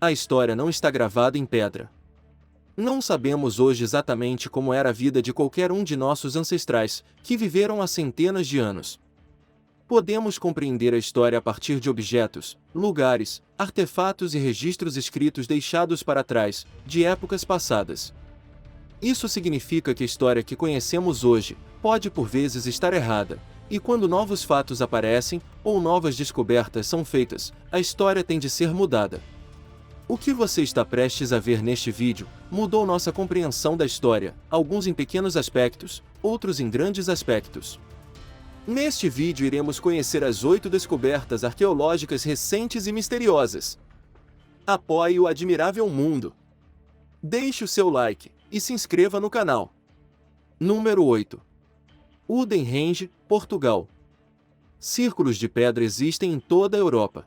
A história não está gravada em pedra. Não sabemos hoje exatamente como era a vida de qualquer um de nossos ancestrais, que viveram há centenas de anos. Podemos compreender a história a partir de objetos, lugares, artefatos e registros escritos deixados para trás, de épocas passadas. Isso significa que a história que conhecemos hoje pode por vezes estar errada, e quando novos fatos aparecem ou novas descobertas são feitas, a história tem de ser mudada. O que você está prestes a ver neste vídeo mudou nossa compreensão da história, alguns em pequenos aspectos, outros em grandes aspectos. Neste vídeo iremos conhecer as 8 descobertas arqueológicas recentes e misteriosas. Apoie o admirável mundo. Deixe o seu like e se inscreva no canal. Número 8. Udenhenge, Portugal. Círculos de pedra existem em toda a Europa,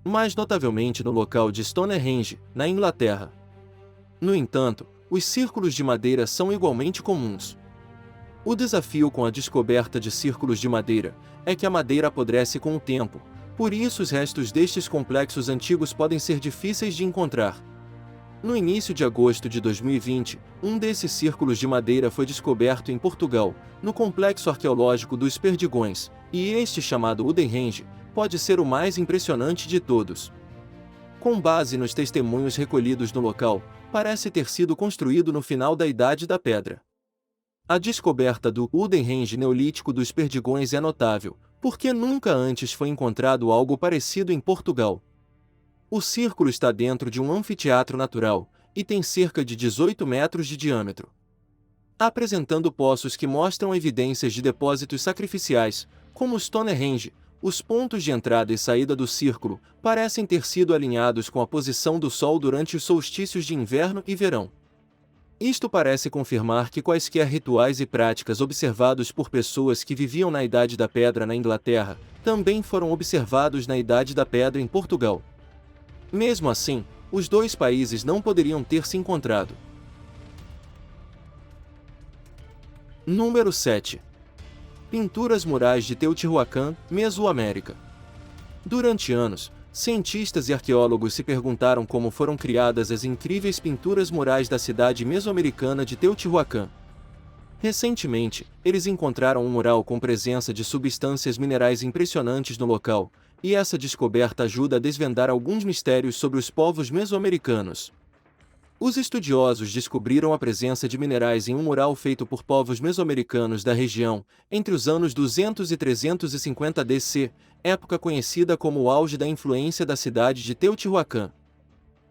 mais notavelmente no local de Stonehenge, na Inglaterra. No entanto, os círculos de madeira são igualmente comuns. O desafio com a descoberta de círculos de madeira é que a madeira apodrece com o tempo, por isso os restos destes complexos antigos podem ser difíceis de encontrar. No início de agosto de 2020, um desses círculos de madeira foi descoberto em Portugal, no complexo arqueológico dos Perdigões, e este, chamado Udenhenge, pode ser o mais impressionante de todos. Com base nos testemunhos recolhidos no local, parece ter sido construído no final da Idade da Pedra. A descoberta do Udenhenge Neolítico dos Perdigões é notável, porque nunca antes foi encontrado algo parecido em Portugal. O círculo está dentro de um anfiteatro natural, e tem cerca de 18 metros de diâmetro, apresentando poços que mostram evidências de depósitos sacrificiais, como Stonehenge. Os pontos de entrada e saída do círculo parecem ter sido alinhados com a posição do Sol durante os solstícios de inverno e verão. Isto parece confirmar que quaisquer rituais e práticas observados por pessoas que viviam na Idade da Pedra na Inglaterra também foram observados na Idade da Pedra em Portugal. Mesmo assim, os dois países não poderiam ter se encontrado. Número 7. Pinturas murais de Teotihuacan, Mesoamérica. Durante anos, cientistas e arqueólogos se perguntaram como foram criadas as incríveis pinturas murais da cidade mesoamericana de Teotihuacan. Recentemente, eles encontraram um mural com presença de substâncias minerais impressionantes no local, e essa descoberta ajuda a desvendar alguns mistérios sobre os povos mesoamericanos. Os estudiosos descobriram a presença de minerais em um mural feito por povos mesoamericanos da região, entre os anos 200 e 350 DC, época conhecida como o auge da influência da cidade de Teotihuacan.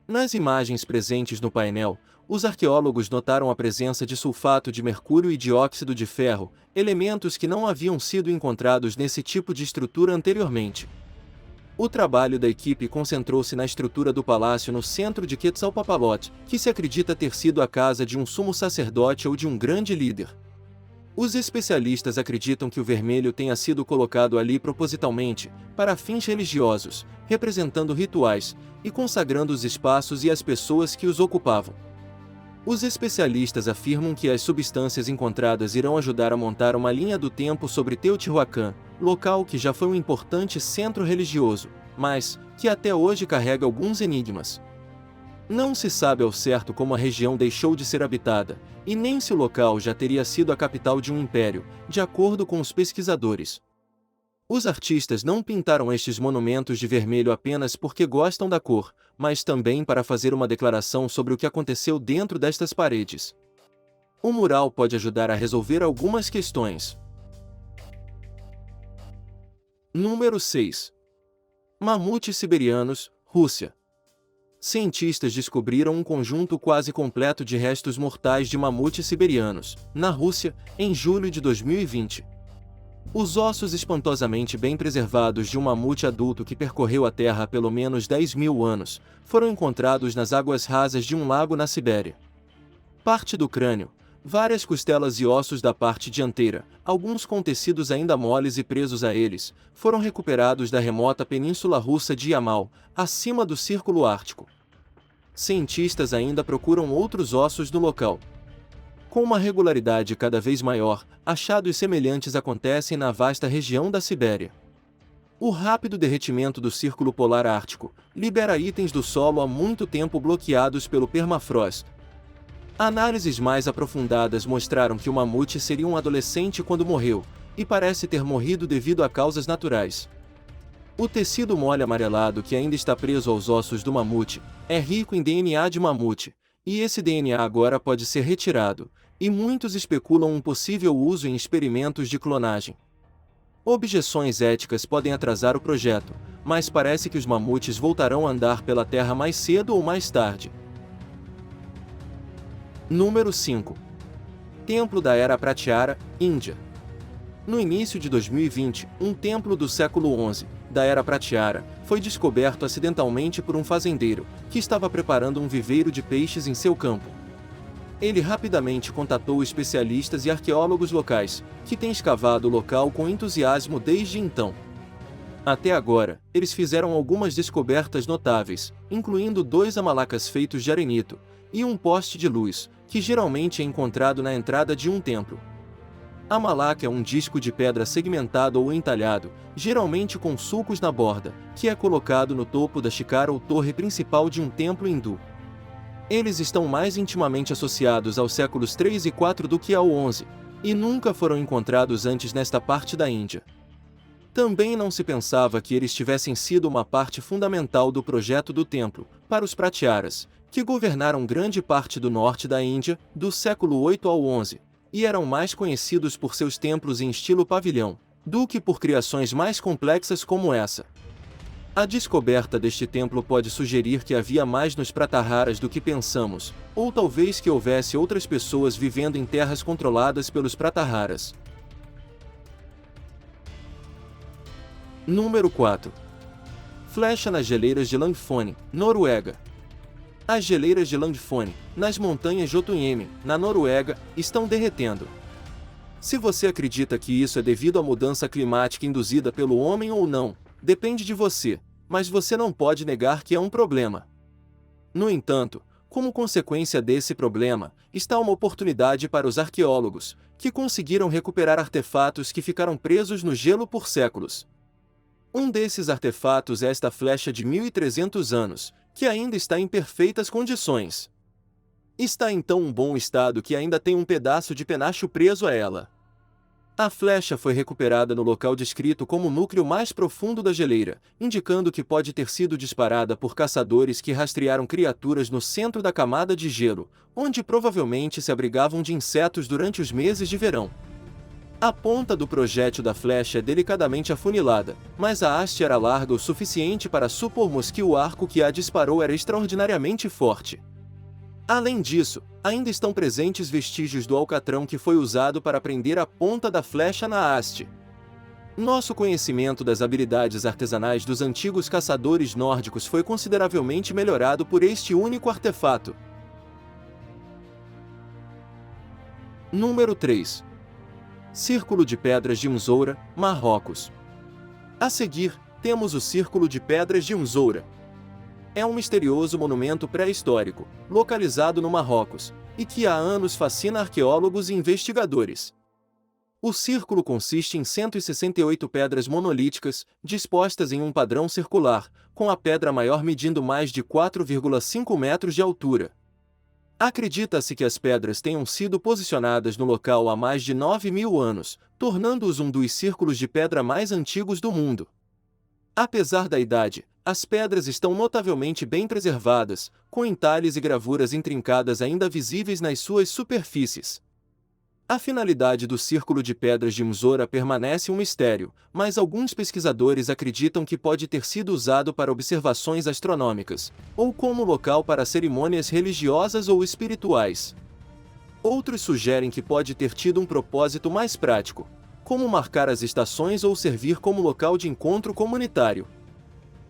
Nas imagens presentes no painel, os arqueólogos notaram a presença de sulfato de mercúrio e dióxido de ferro, elementos que não haviam sido encontrados nesse tipo de estrutura anteriormente. O trabalho da equipe concentrou-se na estrutura do palácio no centro de Quetzalpopatl, que se acredita ter sido a casa de um sumo sacerdote ou de um grande líder. Os especialistas acreditam que o vermelho tenha sido colocado ali propositalmente, para fins religiosos, representando rituais, e consagrando os espaços e as pessoas que os ocupavam. Os especialistas afirmam que as substâncias encontradas irão ajudar a montar uma linha do tempo sobre Teotihuacan, local que já foi um importante centro religioso, mas que até hoje carrega alguns enigmas. Não se sabe ao certo como a região deixou de ser habitada, e nem se o local já teria sido a capital de um império, de acordo com os pesquisadores. Os artistas não pintaram estes monumentos de vermelho apenas porque gostam da cor, mas também para fazer uma declaração sobre o que aconteceu dentro destas paredes. O mural pode ajudar a resolver algumas questões. Número 6. Mamutes siberianos, Rússia. Cientistas descobriram um conjunto quase completo de restos mortais de mamutes siberianos, na Rússia, em julho de 2020. Os ossos espantosamente bem preservados de um mamute adulto que percorreu a Terra há pelo menos 10.000 anos, foram encontrados nas águas rasas de um lago na Sibéria. Parte do crânio, várias costelas e ossos da parte dianteira, alguns com tecidos ainda moles e presos a eles, foram recuperados da remota península russa de Yamal, acima do Círculo Ártico. Cientistas ainda procuram outros ossos no local. Com uma regularidade cada vez maior, achados semelhantes acontecem na vasta região da Sibéria. O rápido derretimento do Círculo Polar Ártico libera itens do solo há muito tempo bloqueados pelo permafrost. Análises mais aprofundadas mostraram que o mamute seria um adolescente quando morreu, e parece ter morrido devido a causas naturais. O tecido mole amarelado que ainda está preso aos ossos do mamute é rico em DNA de mamute, e esse DNA agora pode ser retirado, e muitos especulam um possível uso em experimentos de clonagem. Objeções éticas podem atrasar o projeto, mas parece que os mamutes voltarão a andar pela Terra mais cedo ou mais tarde. Número 5. Templo da Era Prateara, Índia. No início de 2020, um templo do século XI, da Era Prateara, foi descoberto acidentalmente por um fazendeiro, que estava preparando um viveiro de peixes em seu campo. Ele rapidamente contatou especialistas e arqueólogos locais, que têm escavado o local com entusiasmo desde então. Até agora, eles fizeram algumas descobertas notáveis, incluindo 2 amalacas feitos de arenito, e um poste de luz, que geralmente é encontrado na entrada de um templo. A malaca é um disco de pedra segmentado ou entalhado, geralmente com sulcos na borda, que é colocado no topo da xícara ou torre principal de um templo hindu. Eles estão mais intimamente associados aos séculos 3 e 4 do que ao 11, e nunca foram encontrados antes nesta parte da Índia. Também não se pensava que eles tivessem sido uma parte fundamental do projeto do templo, para os Pratyaras, que governaram grande parte do norte da Índia, do século 8 ao 11, e eram mais conhecidos por seus templos em estilo pavilhão, do que por criações mais complexas como essa. A descoberta deste templo pode sugerir que havia mais nos Prataharas do que pensamos, ou talvez que houvesse outras pessoas vivendo em terras controladas pelos Prataharas. Número 4. Flecha nas geleiras de Langfone, Noruega. As geleiras de Langfone, nas montanhas Jotunheimen, na Noruega, estão derretendo. Se você acredita que isso é devido à mudança climática induzida pelo homem ou não, depende de você, mas você não pode negar que é um problema. No entanto, como consequência desse problema, está uma oportunidade para os arqueólogos, que conseguiram recuperar artefatos que ficaram presos no gelo por séculos. Um desses artefatos é esta flecha de 1300 anos, que ainda está em perfeitas condições. Está em tão bom estado que ainda tem um pedaço de penacho preso a ela. A flecha foi recuperada no local descrito como o núcleo mais profundo da geleira, indicando que pode ter sido disparada por caçadores que rastrearam criaturas no centro da camada de gelo, onde provavelmente se abrigavam de insetos durante os meses de verão. A ponta do projétil da flecha é delicadamente afunilada, mas a haste era larga o suficiente para supormos que o arco que a disparou era extraordinariamente forte. Além disso, ainda estão presentes vestígios do alcatrão que foi usado para prender a ponta da flecha na haste. Nosso conhecimento das habilidades artesanais dos antigos caçadores nórdicos foi consideravelmente melhorado por este único artefato. Número 3. Círculo de Pedras de Mzoura, Marrocos. A seguir, temos o Círculo de Pedras de Mzoura. É um misterioso monumento pré-histórico, localizado no Marrocos, e que há anos fascina arqueólogos e investigadores. O círculo consiste em 168 pedras monolíticas, dispostas em um padrão circular, com a pedra maior medindo mais de 4,5 metros de altura. Acredita-se que as pedras tenham sido posicionadas no local há mais de 9.000 anos, tornando-os um dos círculos de pedra mais antigos do mundo. Apesar da idade, as pedras estão notavelmente bem preservadas, com entalhes e gravuras intrincadas ainda visíveis nas suas superfícies. A finalidade do Círculo de Pedras de Mzoura permanece um mistério, mas alguns pesquisadores acreditam que pode ter sido usado para observações astronômicas, ou como local para cerimônias religiosas ou espirituais. Outros sugerem que pode ter tido um propósito mais prático, como marcar as estações ou servir como local de encontro comunitário.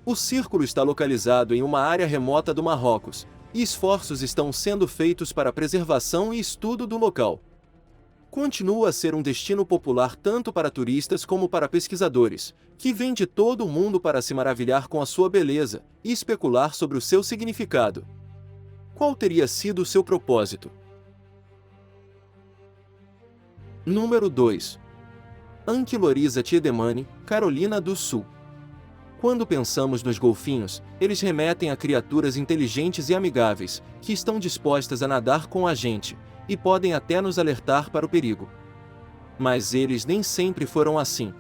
O círculo está localizado em uma área remota do Marrocos, e esforços estão sendo feitos para a preservação e estudo do local. Continua a ser um destino popular tanto para turistas como para pesquisadores, que vêm de todo o mundo para se maravilhar com a sua beleza e especular sobre o seu significado. Qual teria sido o seu propósito? Número 2. Ankylorhiza Tiedemani, Carolina do Sul. Quando pensamos nos golfinhos, eles remetem a criaturas inteligentes e amigáveis, que estão dispostas a nadar com a gente, e podem até nos alertar para o perigo. Mas eles nem sempre foram assim.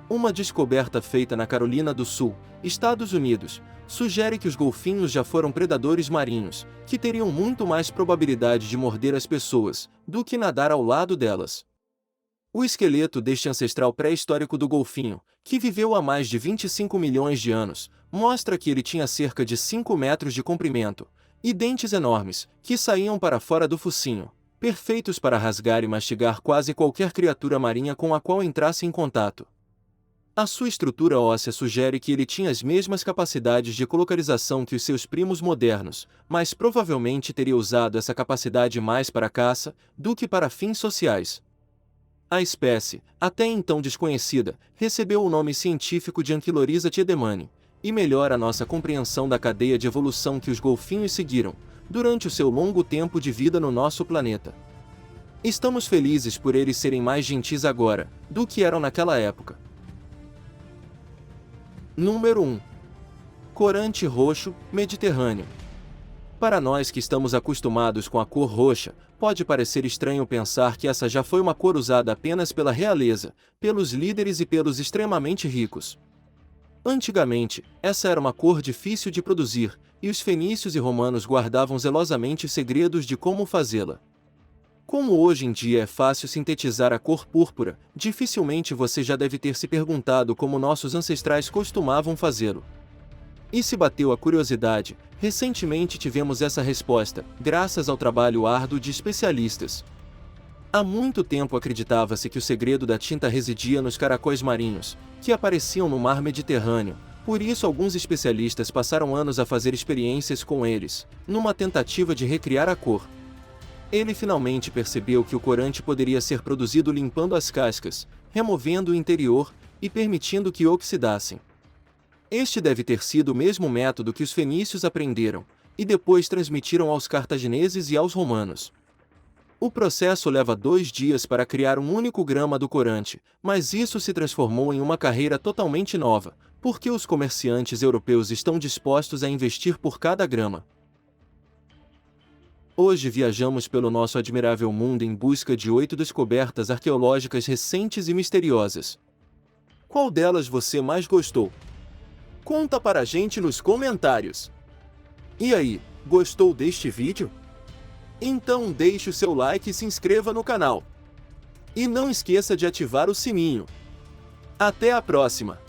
Uma descoberta feita na Carolina do Sul, Estados Unidos, sugere que os golfinhos já foram predadores marinhos, que teriam muito mais probabilidade de morder as pessoas, do que nadar ao lado delas. O esqueleto deste ancestral pré-histórico do golfinho, que viveu há mais de 25 milhões de anos, mostra que ele tinha cerca de 5 metros de comprimento, e dentes enormes, que saíam para fora do focinho, perfeitos para rasgar e mastigar quase qualquer criatura marinha com a qual entrasse em contato. A sua estrutura óssea sugere que ele tinha as mesmas capacidades de colocalização que os seus primos modernos, mas provavelmente teria usado essa capacidade mais para caça do que para fins sociais. A espécie, até então desconhecida, recebeu o nome científico de Ankylorhiza tiedemani, e melhora a nossa compreensão da cadeia de evolução que os golfinhos seguiram, durante o seu longo tempo de vida no nosso planeta. Estamos felizes por eles serem mais gentis agora, do que eram naquela época. Número 1. Corante roxo, Mediterrâneo. Para nós que estamos acostumados com a cor roxa, pode parecer estranho pensar que essa já foi uma cor usada apenas pela realeza, pelos líderes e pelos extremamente ricos. Antigamente, essa era uma cor difícil de produzir, e os fenícios e romanos guardavam zelosamente segredos de como fazê-la. Como hoje em dia é fácil sintetizar a cor púrpura, dificilmente você já deve ter se perguntado como nossos ancestrais costumavam fazê-lo. E se bateu a curiosidade, recentemente tivemos essa resposta, graças ao trabalho árduo de especialistas. Há muito tempo acreditava-se que o segredo da tinta residia nos caracóis marinhos, que apareciam no mar Mediterrâneo, por isso alguns especialistas passaram anos a fazer experiências com eles, numa tentativa de recriar a cor. Ele finalmente percebeu que o corante poderia ser produzido limpando as cascas, removendo o interior e permitindo que oxidassem. Este deve ter sido o mesmo método que os fenícios aprenderam, e depois transmitiram aos cartagineses e aos romanos. O processo leva 2 dias para criar um único grama do corante, mas isso se transformou em uma carreira totalmente nova, porque os comerciantes europeus estão dispostos a investir por cada grama. Hoje viajamos pelo nosso admirável mundo em busca de 8 descobertas arqueológicas recentes e misteriosas. Qual delas você mais gostou? Conta para a gente nos comentários. E aí, gostou deste vídeo? Então deixe o seu like e se inscreva no canal. E não esqueça de ativar o sininho. Até a próxima!